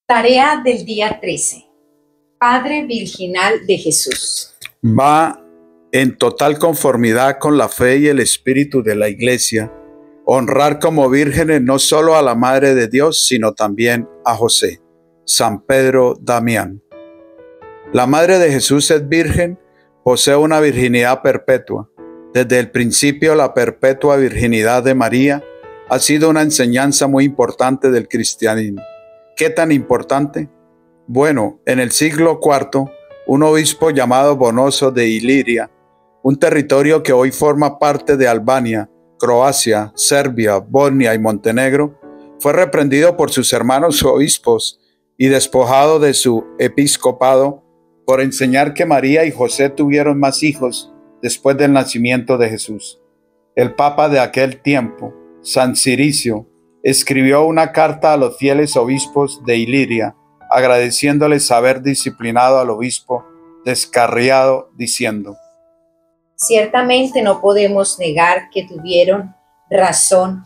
Tarea del día 13. Padre Virginal de Jesús. Va en total conformidad con la fe y el espíritu de la Iglesia, honrar como vírgenes no solo a la Madre de Dios, sino también a José. San Pedro Damián. La Madre de Jesús es virgen, posee una virginidad perpetua. Desde el principio, la perpetua virginidad de María ha sido una enseñanza muy importante del cristianismo. ¿Qué tan importante? Bueno, en el siglo IV, un obispo llamado Bonoso de Iliria, un territorio que hoy forma parte de Albania, Croacia, Serbia, Bosnia y Montenegro, fue reprendido por sus hermanos obispos y despojado de su episcopado por enseñar que María y José tuvieron más hijos después del nacimiento de Jesús. El papa de aquel tiempo, San Ciricio, escribió una carta a los fieles obispos de Iliria, agradeciéndoles haber disciplinado al obispo descarriado, diciendo: Ciertamente no podemos negar que tuvieron razón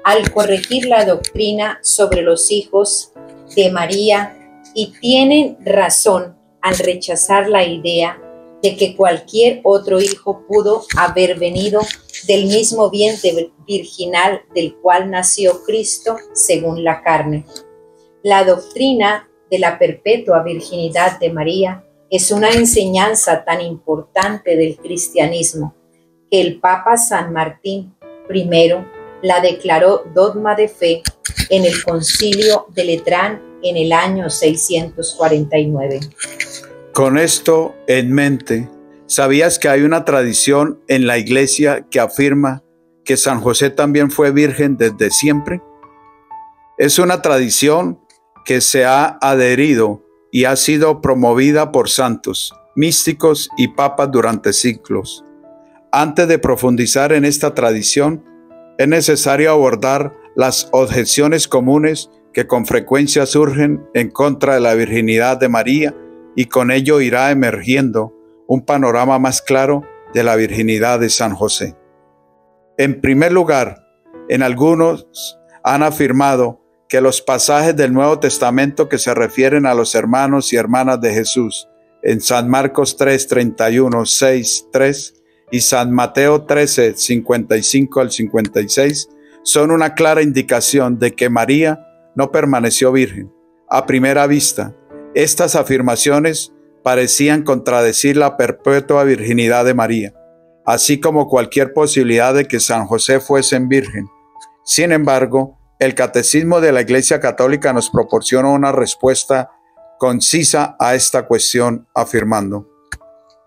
al corregir la doctrina sobre los hijos de María y tienen razón al rechazar la idea de que cualquier otro hijo pudo haber venido del mismo vientre virginal del cual nació Cristo según la carne. La doctrina de la perpetua virginidad de María es una enseñanza tan importante del cristianismo que el Papa San Martín I la declaró dogma de fe en el Concilio de Letrán en el año 649. Con esto en mente, ¿sabías que hay una tradición en la Iglesia que afirma que San José también fue virgen desde siempre? Es una tradición que se ha adherido y ha sido promovida por santos, místicos y papas durante siglos. Antes de profundizar en esta tradición, es necesario abordar las objeciones comunes que con frecuencia surgen en contra de la virginidad de María, y con ello irá emergiendo un panorama más claro de la virginidad de San José. En primer lugar, algunos han afirmado que los pasajes del Nuevo Testamento que se refieren a los hermanos y hermanas de Jesús en San Marcos 3, 31, 6, 3 y San Mateo 13, 55 al 56 son una clara indicación de que María no permaneció virgen. A primera vista, estas afirmaciones parecían contradecir la perpetua virginidad de María, así como cualquier posibilidad de que San José fuese virgen. Sin embargo, el Catecismo de la Iglesia Católica nos proporciona una respuesta concisa a esta cuestión, afirmando: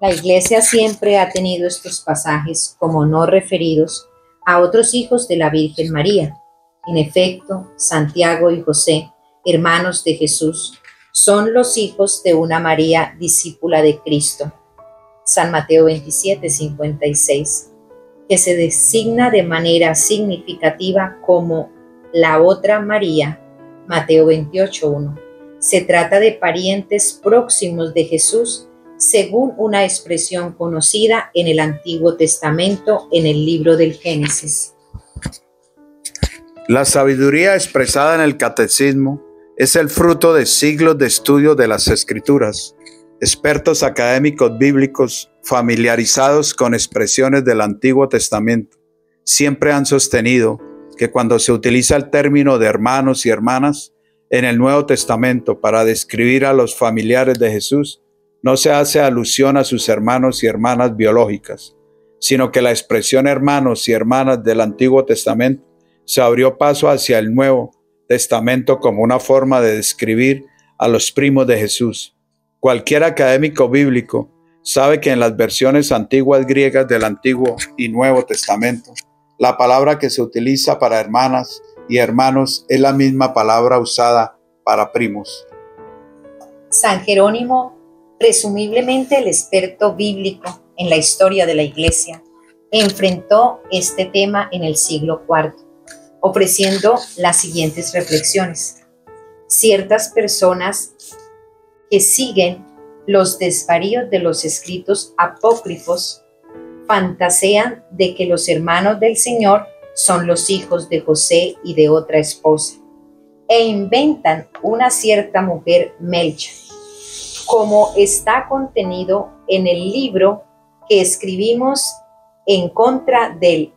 La Iglesia siempre ha tenido estos pasajes como no referidos a otros hijos de la Virgen María. En efecto, Santiago y José, hermanos de Jesús, son los hijos de una María discípula de Cristo. San Mateo 27, 56, que se designa de manera significativa como la otra María, Mateo 28, 1. Se trata de parientes próximos de Jesús, según una expresión conocida en el Antiguo Testamento en el libro del Génesis. La sabiduría expresada en el Catecismo es el fruto de siglos de estudio de las Escrituras. Expertos académicos bíblicos familiarizados con expresiones del Antiguo Testamento siempre han sostenido que cuando se utiliza el término de hermanos y hermanas en el Nuevo Testamento para describir a los familiares de Jesús, no se hace alusión a sus hermanos y hermanas biológicas, sino que la expresión hermanos y hermanas del Antiguo Testamento se abrió paso hacia el Nuevo Testamento como una forma de describir a los primos de Jesús. Cualquier académico bíblico sabe que en las versiones antiguas griegas del Antiguo y Nuevo Testamento, la palabra que se utiliza para hermanas y hermanos es la misma palabra usada para primos. San Jerónimo, presumiblemente el experto bíblico en la historia de la Iglesia, enfrentó este tema en el siglo IV, ofreciendo las siguientes reflexiones. Ciertas personas que siguen los desvaríos de los escritos apócrifos fantasean de que los hermanos del Señor son los hijos de José y de otra esposa, e inventan una cierta mujer Melcha, como está contenido en el libro que escribimos en contra del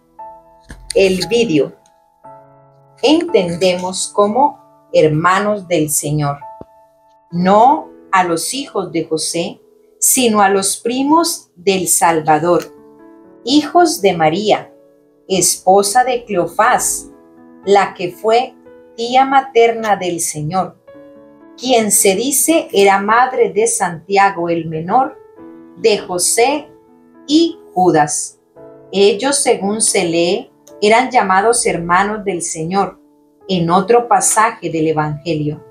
Elvidio. Entendemos como hermanos del Señor, no a los hijos de José, sino a los primos del Salvador, hijos de María, esposa de Cleofás, la que fue tía materna del Señor, quien se dice era madre de Santiago el menor, de José y Judas. Ellos, según se lee, eran llamados hermanos del Señor en otro pasaje del Evangelio.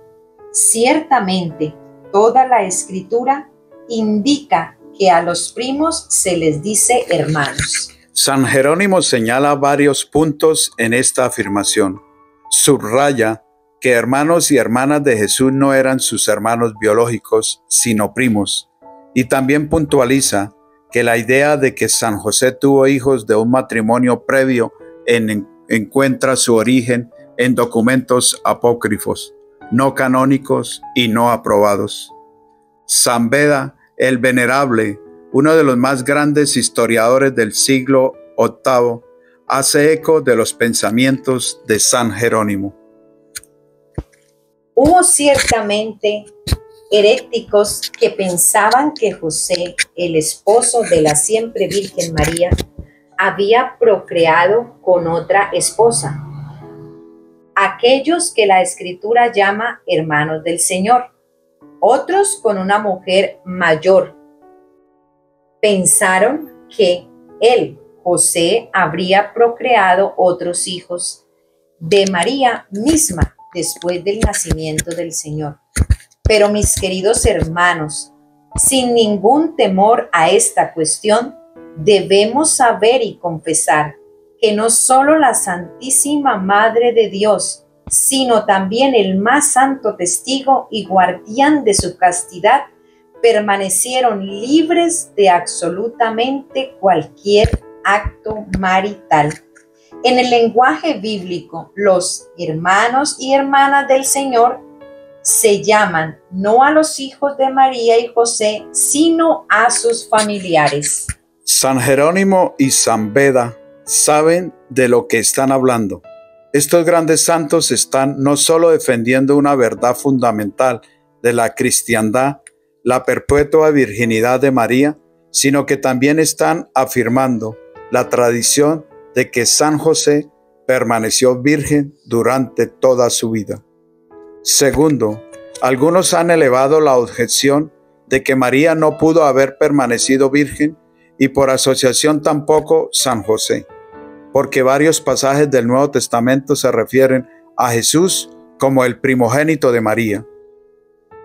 Ciertamente, toda la Escritura indica que a los primos se les dice hermanos. San Jerónimo señala varios puntos en esta afirmación. Subraya que hermanos y hermanas de Jesús no eran sus hermanos biológicos, sino primos. Y también puntualiza que la idea de que San José tuvo hijos de un matrimonio previo encuentra su origen en documentos apócrifos, no canónicos y no aprobados. San Beda, el Venerable, uno de los más grandes historiadores del siglo VIII, hace eco de los pensamientos de San Jerónimo. Hubo ciertamente heréticos que pensaban que José, el esposo de la siempre Virgen María, había procreado con otra esposa, aquellos que la Escritura llama hermanos del Señor, otros con una mujer mayor. Pensaron que él, José, habría procreado otros hijos de María misma después del nacimiento del Señor. Pero mis queridos hermanos, sin ningún temor a esta cuestión, debemos saber y confesar que no solo la Santísima Madre de Dios, sino también el más santo testigo y guardián de su castidad, permanecieron libres de absolutamente cualquier acto marital. En el lenguaje bíblico, los hermanos y hermanas del Señor se llaman no a los hijos de María y José, sino a sus familiares. San Jerónimo y San Beda saben de lo que están hablando. Estos grandes santos están no solo defendiendo una verdad fundamental de la cristiandad, la perpetua virginidad de María, sino que también están afirmando la tradición de que San José permaneció virgen durante toda su vida. Segundo, algunos han elevado la objeción de que María no pudo haber permanecido virgen y por asociación tampoco San José, porque varios pasajes del Nuevo Testamento se refieren a Jesús como el primogénito de María.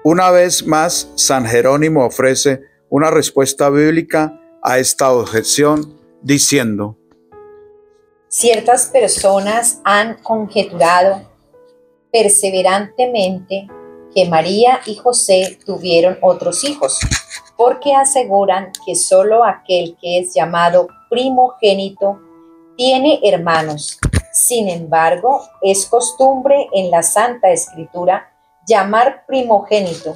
Una vez más, San Jerónimo ofrece una respuesta bíblica a esta objeción diciendo: ciertas personas han conjeturado perseverantemente que María y José tuvieron otros hijos, porque aseguran que solo aquel que es llamado primogénito tiene hermanos. Sin embargo, es costumbre en la Santa Escritura llamar primogénito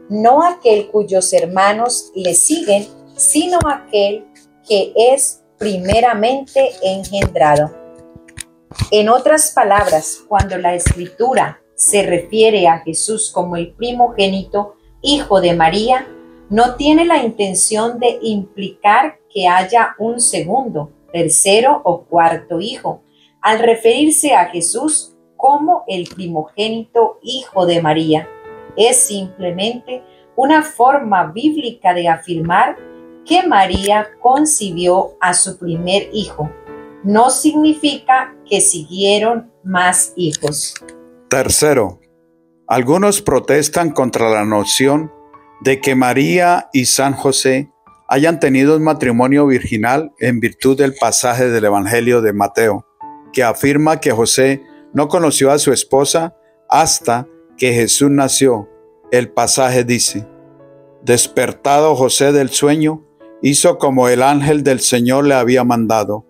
no aquel cuyos hermanos le siguen, sino aquel que es primeramente engendrado. En otras palabras, cuando la Escritura se refiere a Jesús como el primogénito, hijo de María, no tiene la intención de implicar que haya un segundo, tercero o cuarto hijo, al referirse a Jesús como el primogénito hijo de María. Es simplemente una forma bíblica de afirmar que María concibió a su primer hijo. No significa que siguieron más hijos. Tercero, algunos protestan contra la noción de que María y San José hayan tenido un matrimonio virginal en virtud del pasaje del Evangelio de Mateo, que afirma que José no conoció a su esposa hasta que Jesús nació. El pasaje dice: despertado José del sueño, hizo como el ángel del Señor le había mandado,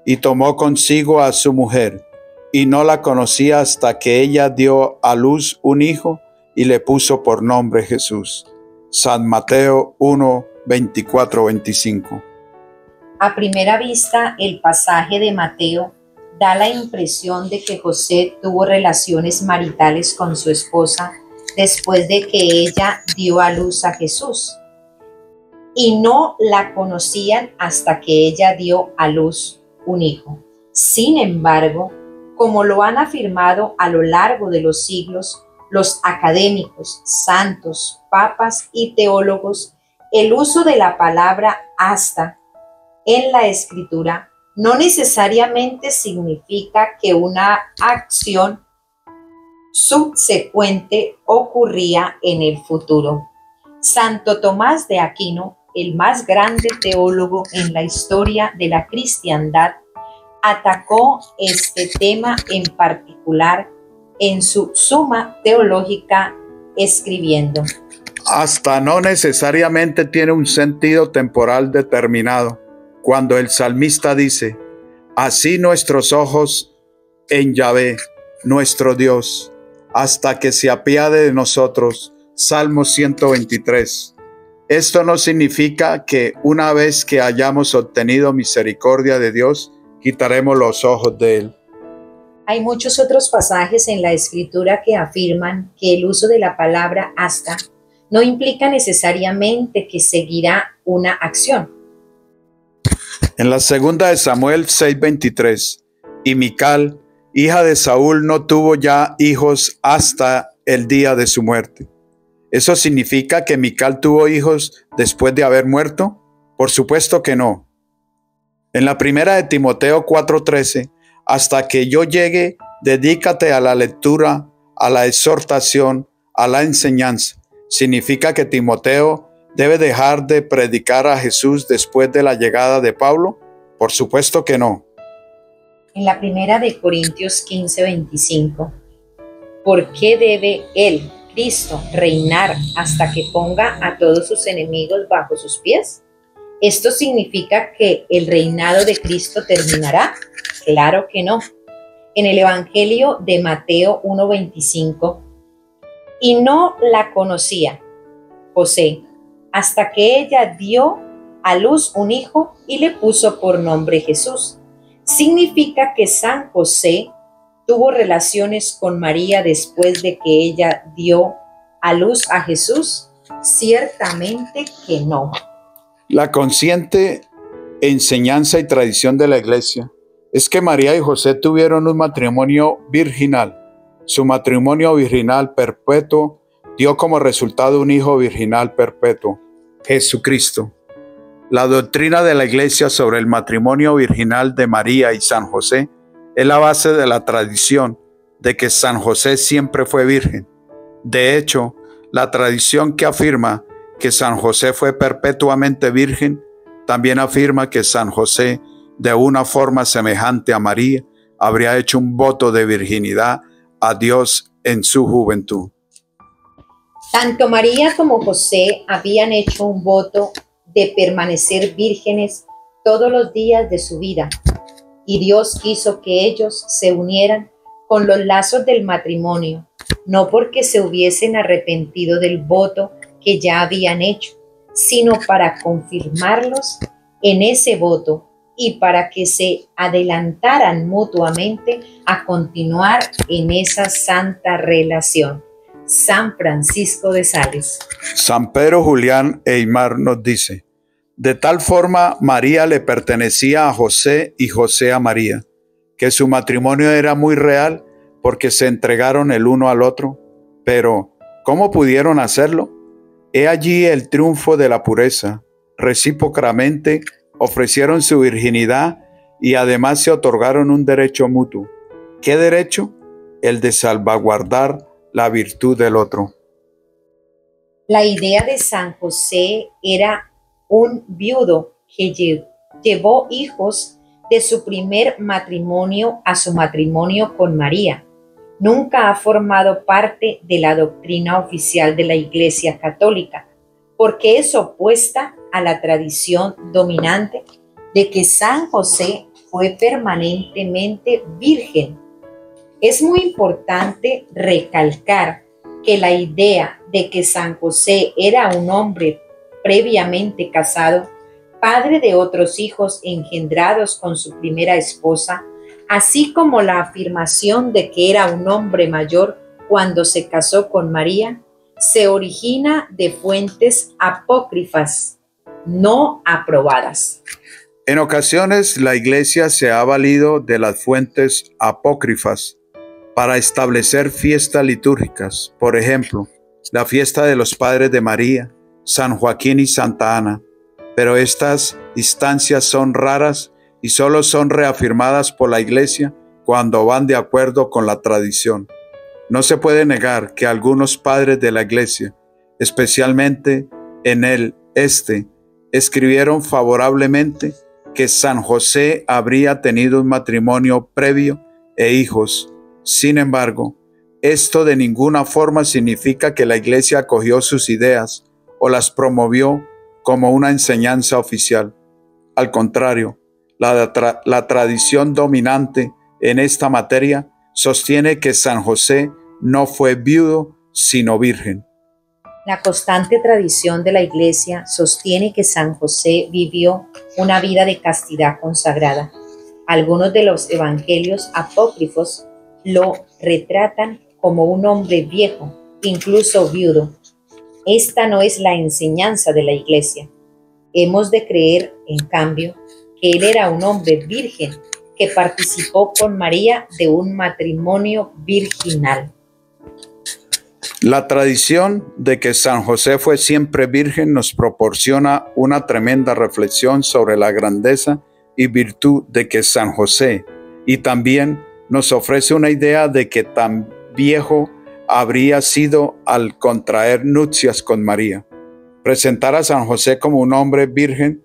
y tomó consigo a su mujer, y no la conocía hasta que ella dio a luz un hijo y le puso por nombre Jesús. San Mateo 1, 24, 25. A primera vista, el pasaje de Mateo da la impresión de que José tuvo relaciones maritales con su esposa después de que ella dio a luz a Jesús, y no la conocían hasta que ella dio a luz un hijo. Sin embargo, como lo han afirmado a lo largo de los siglos los académicos, santos, papas y teólogos, el uso de la palabra hasta en la Escritura no necesariamente significa que una acción subsecuente ocurría en el futuro. Santo Tomás de Aquino, el más grande teólogo en la historia de la cristiandad, atacó este tema en particular en su Suma Teológica, escribiendo: hasta no necesariamente tiene un sentido temporal determinado. Cuando el salmista dice, así nuestros ojos en Yahvé, nuestro Dios, hasta que se apiade de nosotros. Salmo 123. Esto no significa que una vez que hayamos obtenido misericordia de Dios, quitaremos los ojos de Él. Hay muchos otros pasajes en la Escritura que afirman que el uso de la palabra hasta no implica necesariamente que seguirá una acción. En la segunda de Samuel 6:23, y Mical, hija de Saúl, no tuvo ya hijos hasta el día de su muerte. ¿Eso significa que Mical tuvo hijos después de haber muerto? Por supuesto que no. En la primera de Timoteo 4:13, hasta que yo llegue, dedícate a la lectura, a la exhortación, a la enseñanza. ¿Significa que Timoteo debe dejar de predicar a Jesús después de la llegada de Pablo? Por supuesto que no. En la primera de Corintios 15:25, ¿por qué debe él, Cristo, reinar hasta que ponga a todos sus enemigos bajo sus pies? ¿Esto significa que el reinado de Cristo terminará? Claro que no. En el Evangelio de Mateo 1:25, y no la conocía José hasta que ella dio a luz un hijo y le puso por nombre Jesús. Significa que San José tuvo relaciones con María después de que ella dio a luz a Jesús. Ciertamente que no. La consciente enseñanza y tradición de la Iglesia es que María y José tuvieron un matrimonio virginal. Su matrimonio virginal perpetuo dio como resultado un hijo virginal perpetuo, Jesucristo. La doctrina de la Iglesia sobre el matrimonio virginal de María y San José es la base de la tradición de que San José siempre fue virgen. De hecho, la tradición que afirma que San José fue perpetuamente virgen también afirma que San José, de una forma semejante a María, habría hecho un voto de virginidad a Dios en su juventud. Tanto María como José habían hecho un voto de permanecer vírgenes todos los días de su vida, y Dios quiso que ellos se unieran con los lazos del matrimonio, no porque se hubiesen arrepentido del voto que ya habían hecho, sino para confirmarlos en ese voto y para que se adelantaran mutuamente a continuar en esa santa relación. San Francisco de Sales. San Pedro Julián Eymar nos dice, de tal forma María le pertenecía a José y José a María, que su matrimonio era muy real porque se entregaron el uno al otro. Pero, ¿cómo pudieron hacerlo? He allí el triunfo de la pureza. Recíprocamente ofrecieron su virginidad y además se otorgaron un derecho mutuo. ¿Qué derecho? El de salvaguardar la virtud del otro. La idea de San José era un viudo que llevó hijos de su primer matrimonio a su matrimonio con María. Nunca ha formado parte de la doctrina oficial de la Iglesia Católica, porque es opuesta a la tradición dominante de que San José fue permanentemente virgen. Es muy importante recalcar que la idea de que San José era un hombre previamente casado, padre de otros hijos engendrados con su primera esposa, así como la afirmación de que era un hombre mayor cuando se casó con María, se origina de fuentes apócrifas, no aprobadas. En ocasiones la Iglesia se ha valido de las fuentes apócrifas para establecer fiestas litúrgicas, por ejemplo, la fiesta de los padres de María, San Joaquín y Santa Ana, pero estas instancias son raras y solo son reafirmadas por la Iglesia cuando van de acuerdo con la tradición. No se puede negar que algunos padres de la Iglesia, especialmente en el este, escribieron favorablemente que San José habría tenido un matrimonio previo e hijos. Sin embargo, esto de ninguna forma significa que la Iglesia acogió sus ideas o las promovió como una enseñanza oficial. Al contrario, la tradición dominante en esta materia sostiene que San José no fue viudo, sino virgen. La constante tradición de la Iglesia sostiene que San José vivió una vida de castidad consagrada. Algunos de los evangelios apócrifos lo retratan como un hombre viejo, incluso viudo. Esta no es la enseñanza de la Iglesia. Hemos de creer, en cambio, que él era un hombre virgen que participó con María de un matrimonio virginal. La tradición de que San José fue siempre virgen nos proporciona una tremenda reflexión sobre la grandeza y virtud de que San José, y también nos ofrece una idea de que tan viejo habría sido al contraer nupcias con María. Presentar a San José como un hombre virgen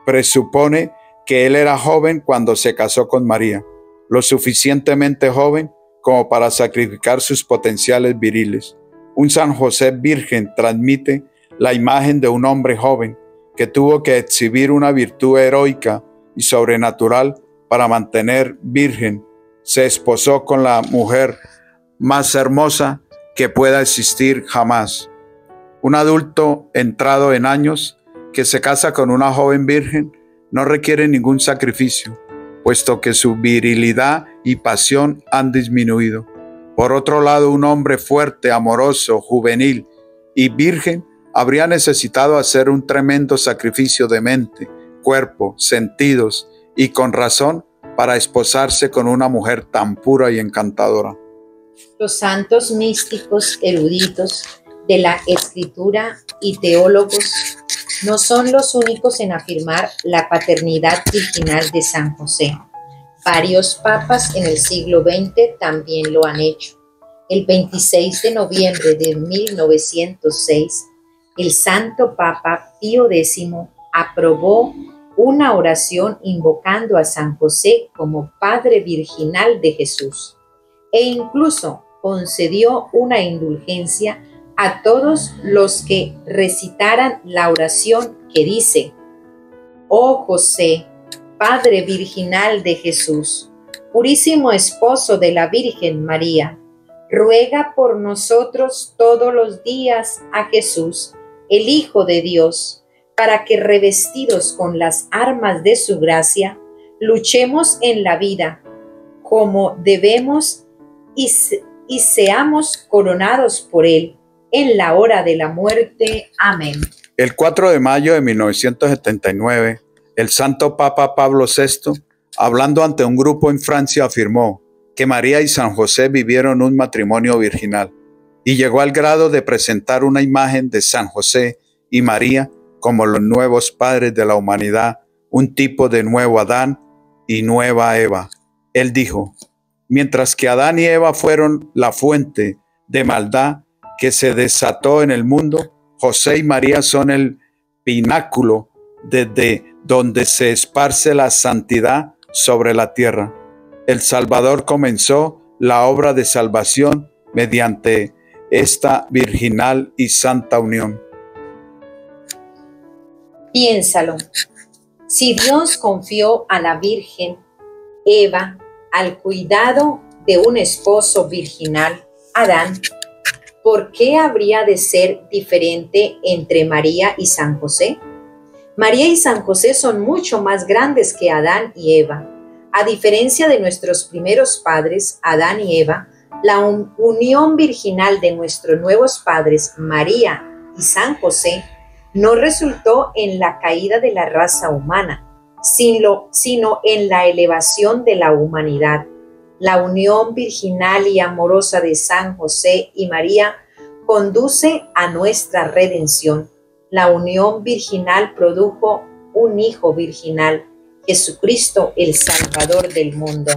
presupone que él era joven cuando se casó con María, lo suficientemente joven como para sacrificar sus potenciales viriles. Un San José virgen transmite la imagen de un hombre joven que tuvo que exhibir una virtud heroica y sobrenatural para mantener virgen. Se esposó con la mujer más hermosa que pueda existir jamás. Un adulto entrado en años que se casa con una joven virgen no requiere ningún sacrificio, puesto que su virilidad y pasión han disminuido. Por otro lado, un hombre fuerte, amoroso, juvenil y virgen habría necesitado hacer un tremendo sacrificio de mente, cuerpo, sentidos y con razón para esposarse con una mujer tan pura y encantadora. Los santos místicos eruditos de la Escritura y teólogos no son los únicos en afirmar la paternidad virginal de San José. Varios papas en el siglo XX también lo han hecho. El 26 de noviembre de 1906, el Santo Papa Pío X aprobó una oración invocando a San José como Padre Virginal de Jesús e incluso concedió una indulgencia a todos los que recitaran la oración que dice: Oh José, Padre Virginal de Jesús, purísimo esposo de la Virgen María, ruega por nosotros todos los días a Jesús, el Hijo de Dios, para que revestidos con las armas de su gracia, luchemos en la vida como debemos y seamos coronados por Él en la hora de la muerte. Amén. El 4 de mayo de 1979, el Santo Papa Pablo VI, hablando ante un grupo en Francia, afirmó que María y San José vivieron un matrimonio virginal y llegó al grado de presentar una imagen de San José y María como los nuevos padres de la humanidad, un tipo de nuevo Adán y nueva Eva. Él dijo: mientras que Adán y Eva fueron la fuente de maldad que se desató en el mundo, José y María son el pináculo desde donde se esparce la santidad sobre la tierra. El Salvador comenzó la obra de salvación mediante esta virginal y santa unión. Piénsalo. Si Dios confió a la Virgen Eva al cuidado de un esposo virginal, Adán, ¿por qué habría de ser diferente entre María y San José? María y San José son mucho más grandes que Adán y Eva. A diferencia de nuestros primeros padres, Adán y Eva, la unión virginal de nuestros nuevos padres, María y San José, no resultó en la caída de la raza humana, sino en la elevación de la humanidad. La unión virginal y amorosa de San José y María conduce a nuestra redención. La unión virginal produjo un hijo virginal, Jesucristo, el Salvador del mundo.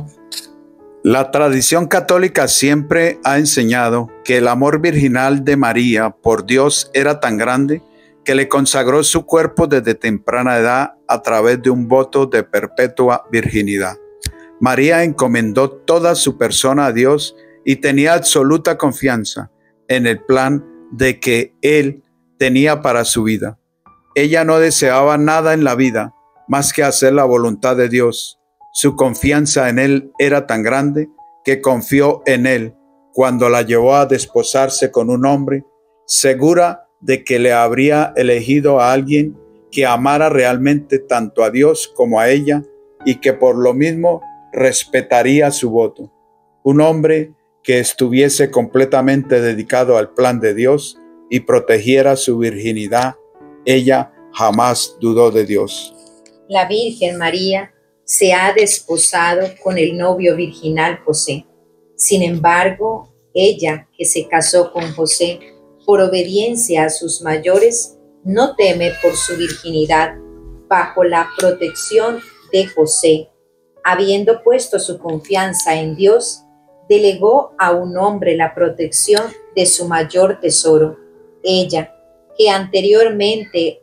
La tradición católica siempre ha enseñado que el amor virginal de María por Dios era tan grande que le consagró su cuerpo desde temprana edad a través de un voto de perpetua virginidad. María encomendó toda su persona a Dios y tenía absoluta confianza en el plan de que Él tenía para su vida. Ella no deseaba nada en la vida más que hacer la voluntad de Dios. Su confianza en Él era tan grande que confió en Él cuando la llevó a desposarse con un hombre, segura de que le habría elegido a alguien que amara realmente tanto a Dios como a ella y que por lo mismo respetaría su voto. Un hombre que estuviese completamente dedicado al plan de Dios y protegiera su virginidad. Ella jamás dudó de Dios. La Virgen María se ha desposado con el novio virginal José. Sin embargo, ella, que se casó con José por obediencia a sus mayores, no teme por su virginidad. Bajo la protección de José, habiendo puesto su confianza en Dios, delegó a un hombre la protección de su mayor tesoro. Ella, que anteriormente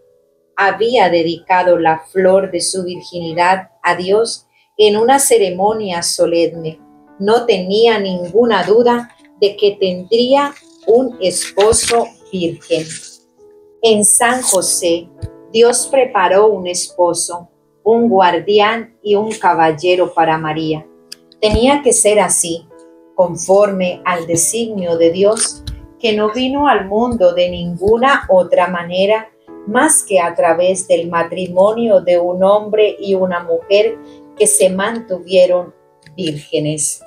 había dedicado la flor de su virginidad a Dios en una ceremonia solemne, no tenía ninguna duda de que tendría un esposo virgen. En San José, Dios preparó un esposo, un guardián y un caballero para María. Tenía que ser así, conforme al designio de Dios, que no vino al mundo de ninguna otra manera más que a través del matrimonio de un hombre y una mujer que se mantuvieron vírgenes.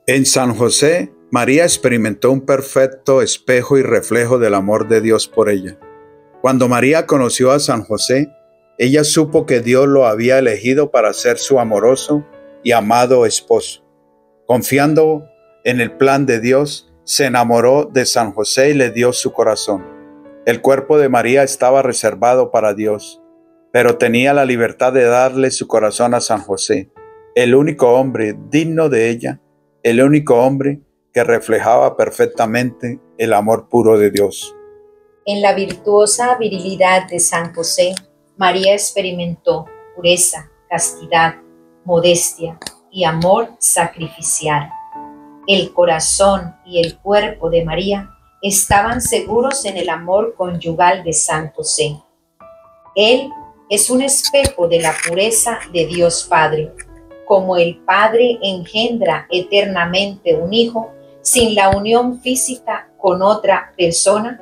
En San José, María experimentó un perfecto espejo y reflejo del amor de Dios por ella. Cuando María conoció a San José, ella supo que Dios lo había elegido para ser su amoroso y amado esposo. Confiando en el plan de Dios, se enamoró de San José y le dio su corazón. El cuerpo de María estaba reservado para Dios, pero tenía la libertad de darle su corazón a San José, el único hombre digno de ella, el único hombre que reflejaba perfectamente el amor puro de Dios. En la virtuosa virilidad de San José, María experimentó pureza, castidad, modestia y amor sacrificial. El corazón y el cuerpo de María estaban seguros en el amor conyugal de San José. Él es un espejo de la pureza de Dios Padre. Como el Padre engendra eternamente un hijo sin la unión física con otra persona,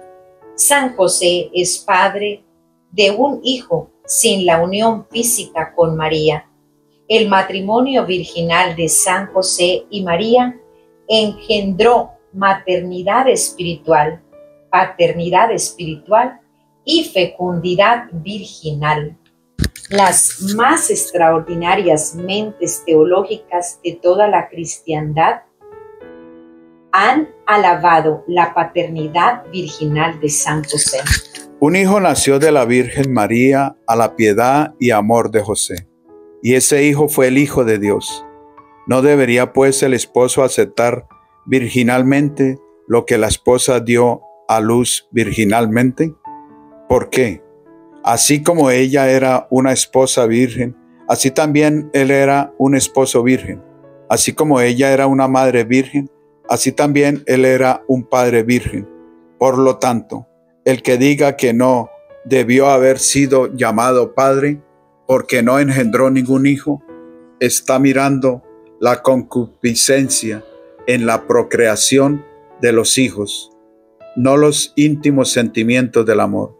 San José es padre de un hijo sin la unión física con María. El matrimonio virginal de San José y María engendró maternidad espiritual, paternidad espiritual y fecundidad virginal. Las más extraordinarias mentes teológicas de toda la cristiandad han alabado la paternidad virginal de San José. Un hijo nació de la Virgen María a la piedad y amor de José, y ese hijo fue el Hijo de Dios. ¿No debería pues el esposo aceptar virginalmente lo que la esposa dio a luz virginalmente? ¿Por qué? Así como ella era una esposa virgen, así también él era un esposo virgen. Así como ella era una madre virgen, así también él era un padre virgen. Por lo tanto, el que diga que no debió haber sido llamado padre porque no engendró ningún hijo, está mirando la concupiscencia en la procreación de los hijos, no los íntimos sentimientos del amor.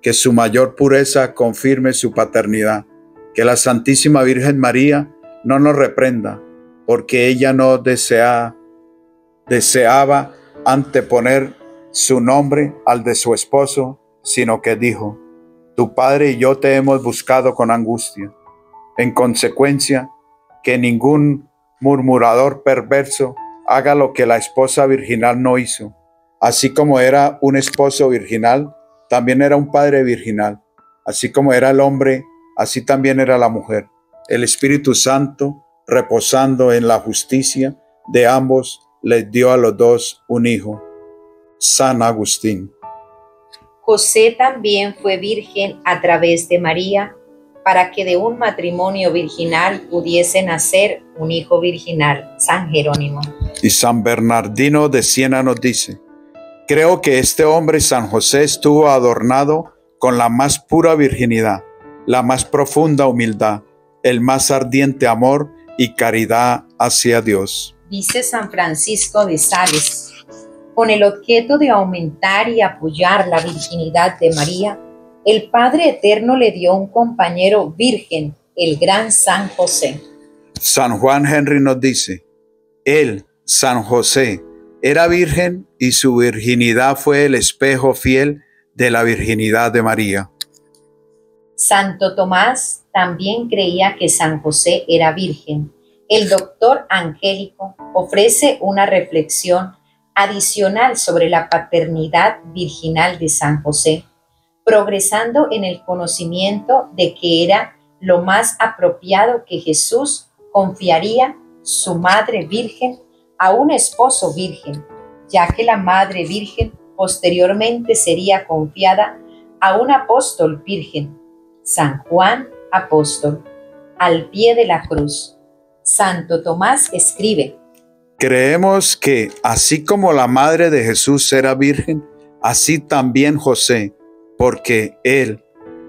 Que su mayor pureza confirme su paternidad. Que la Santísima Virgen María no nos reprenda, porque ella no deseaba anteponer su nombre al de su esposo, sino que dijo: tu padre y yo te hemos buscado con angustia. En consecuencia, que ningún murmurador perverso haga lo que la esposa virginal no hizo. Así como era un esposo virginal, también era un padre virginal. Así como era el hombre, así también era la mujer. El Espíritu Santo, reposando en la justicia de ambos, les dio a los dos un hijo. San Agustín. José también fue virgen a través de María, para que de un matrimonio virginal pudiese nacer un hijo virginal. San Jerónimo. Y San Bernardino de Siena nos dice: creo que este hombre, San José, estuvo adornado con la más pura virginidad, la más profunda humildad, el más ardiente amor y caridad hacia Dios. Dice San Francisco de Sales: con el objeto de aumentar y apoyar la virginidad de María, el Padre Eterno le dio un compañero virgen, el gran San José. San Juan Henry nos dice: él, San José, era virgen y su virginidad fue el espejo fiel de la virginidad de María. Santo Tomás también creía que San José era virgen. El doctor Angélico ofrece una reflexión adicional sobre la paternidad virginal de San José, progresando en el conocimiento de que era lo más apropiado que Jesús confiaría su madre virgen a un esposo virgen, ya que la madre virgen posteriormente sería confiada a un apóstol virgen, San Juan Apóstol, al pie de la cruz. Santo Tomás escribe: creemos que, así como la madre de Jesús era virgen, así también José, porque él,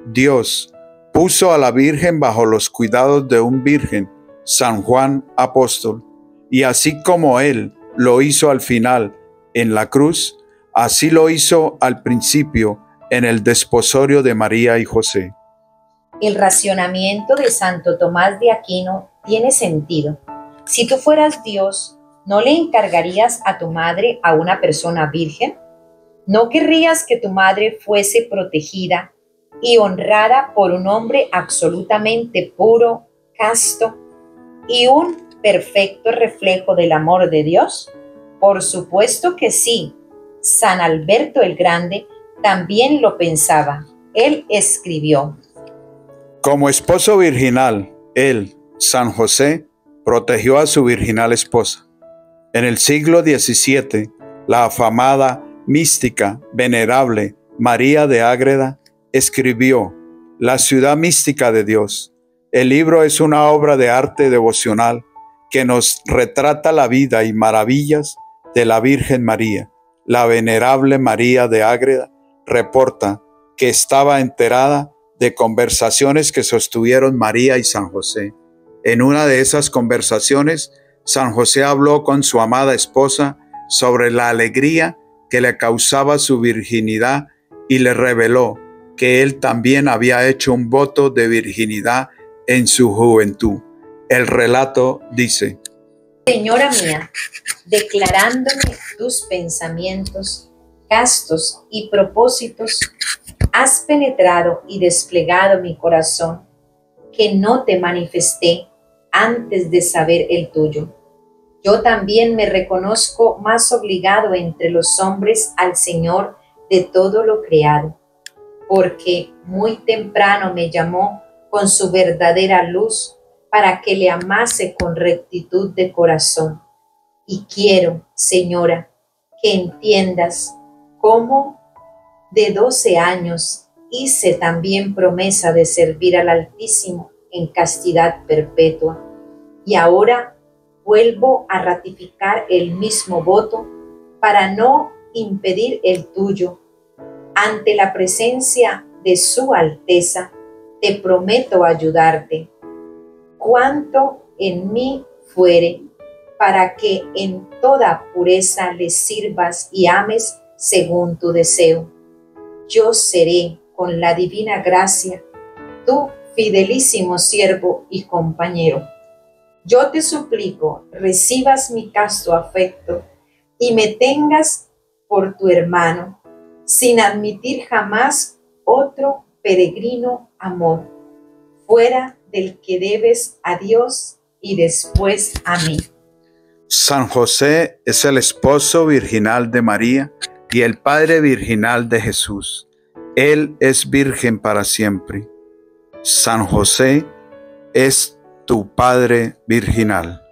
Dios, puso a la Virgen bajo los cuidados de un virgen, San Juan Apóstol, y así como él lo hizo al final en la cruz, así lo hizo al principio en el desposorio de María y José. El racionamiento de Santo Tomás de Aquino tiene sentido. Si tú fueras Dios, ¿no le encargarías a tu madre a una persona virgen? ¿No querrías que tu madre fuese protegida y honrada por un hombre absolutamente puro, casto y un perfecto reflejo del amor de Dios? Por supuesto que sí. San Alberto el Grande también lo pensaba. Él escribió: como esposo virginal, él, San José, protegió a su virginal esposa. En el siglo XVII, la afamada mística venerable María de Ágreda escribió La ciudad mística de Dios. El libro es una obra de arte devocional que nos retrata la vida y maravillas de la Virgen María. La venerable María de Ágreda reporta que estaba enterada de conversaciones que sostuvieron María y San José. En una de esas conversaciones, San José habló con su amada esposa sobre la alegría que le causaba su virginidad y le reveló que él también había hecho un voto de virginidad en su juventud. El relato dice: Señora mía, declarándome tus pensamientos, gastos y propósitos, has penetrado y desplegado mi corazón, que no te manifesté antes de saber el tuyo. Yo también me reconozco más obligado entre los hombres al Señor de todo lo creado, porque muy temprano me llamó con su verdadera luz para que le amase con rectitud de corazón. Y quiero, Señora, que entiendas cómo de 12 años hice también promesa de servir al Altísimo en castidad perpetua, y ahora vuelvo a ratificar el mismo voto para no impedir el tuyo. Ante la presencia de su Alteza, te prometo ayudarte. Cuanto en mí fuere, para que en toda pureza le sirvas y ames según tu deseo. Yo seré, con la divina gracia, tu fidelísimo siervo y compañero. Yo te suplico, recibas mi casto afecto y me tengas por tu hermano, sin admitir jamás otro peregrino amor, fuera del que debes a Dios y después a mí. San José es el esposo virginal de María y el padre virginal de Jesús. Él es virgen para siempre. San José es tu padre virginal.